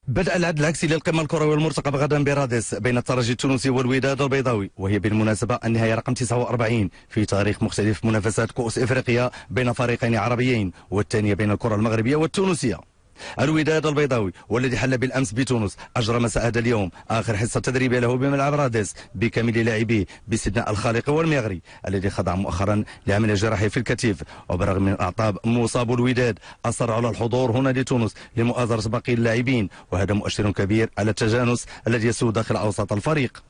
بدأ العد العكسي للقمة الكروية المرتقبة غدا برادس بين الترجي التونسي والوداد البيضاوي، وهي بالمناسبة النهاية رقم 49 في تاريخ مختلف منافسات كؤوس إفريقيا بين فريقين عربيين، والثانية بين الكرة المغربية والتونسية. الوداد البيضاوي والذي حل بالامس بتونس اجرى مساء هذا اليوم اخر حصه تدريبيه له بملعب رادس بكامل لاعبيه باستثناء الخالقي والمغري الذي خضع مؤخرا لعمليه جراحيه في الكتف. وبرغم من اعطاب مصاب الوداد اصر على الحضور هنا لتونس لمؤازره باقي اللاعبين، وهذا مؤشر كبير على التجانس الذي يسود داخل اوساط الفريق.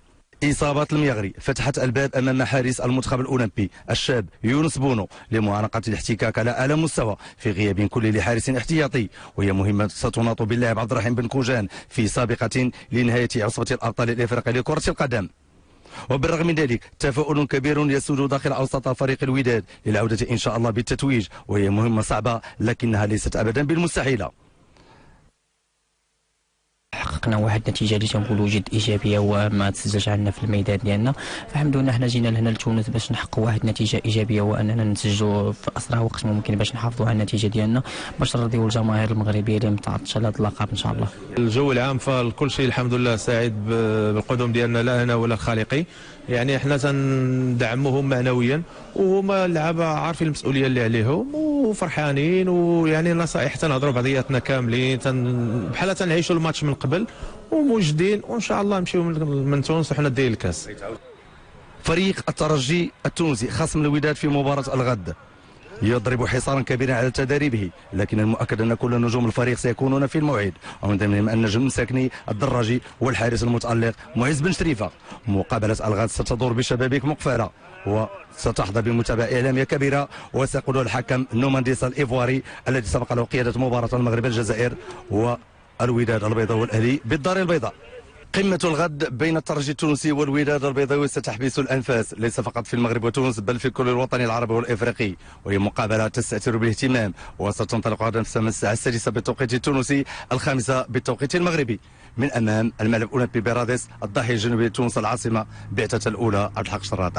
إصابات الميغري فتحت الباب أمام حارس المنتخب الأولمبي الشاب يونس بونو لمعانقة الاحتكاك على أعلى مستوى في غياب كل لحارس احتياطي، وهي مهمة ستناط باللاعب عبد الرحيم بن كوجان في سابقة لنهاية عصبة الأبطال الإفريقي لكرة القدم. وبالرغم من ذلك تفاؤل كبير يسود داخل أوساط فريق الوداد للعودة إن شاء الله بالتتويج، وهي مهمة صعبة لكنها ليست أبدا بالمستحيلة. حققنا واحد النتيجه اللي تنقولوا جد ايجابيه وما تسجلش عندنا في الميدان ديالنا، فالحمد لله حنا جينا لهنا لتونس باش نحققوا واحد النتيجه ايجابيه واننا نسجلوا في اسرع وقت ممكن باش نحافظوا على النتيجه ديالنا باش نرضيو الجماهير المغربيه اللي متعطشه لهذا اللقب ان شاء الله. الجو العام فالكل شيء الحمد لله سعيد بالقدوم ديالنا لا هنا ولا الخالقي، يعني حنا تندعموهم معنويا وهما اللعابه عارفين المسؤوليه اللي عليهم وفرحانين، ويعني نصائح تنهضروا بعضياتنا كاملين بحال تنعيشوا الماتش من قبل وموجدين، وان شاء الله نمشيو من تونس وحنا داير الكاس. فريق الترجي التونسي خصم الوداد في مباراة الغد يضرب حصارا كبيرا على تدريبه، لكن المؤكد ان كل نجوم الفريق سيكونون في الموعد، ومن ضمنهم النجم المساكني الدراجي والحارس المتألق معز بن شريفة. مقابلة الغد ستدور بشبابيك مقفرة وستحظى بمتابعة إعلامية كبيرة، وسيقود الحكم نومانديس الإيفواري الذي سبق له قيادة مباراة المغرب الجزائر والوداد البيضاء والأهلي بالدار البيضاء. قمة الغد بين الترجي التونسي والوداد البيضاوي ستحبس الأنفاس ليس فقط في المغرب وتونس بل في كل الوطن العربي والإفريقي، وهي مقابلة تستأثر بالاهتمام وستنطلق غدا في الساعة 6 بالتوقيت التونسي 5 بالتوقيت المغربي من أمام الملعب الأولمبي برادس الضاحية الجنوبية تونس العاصمة بعثة الأولى عبد الحق شراط.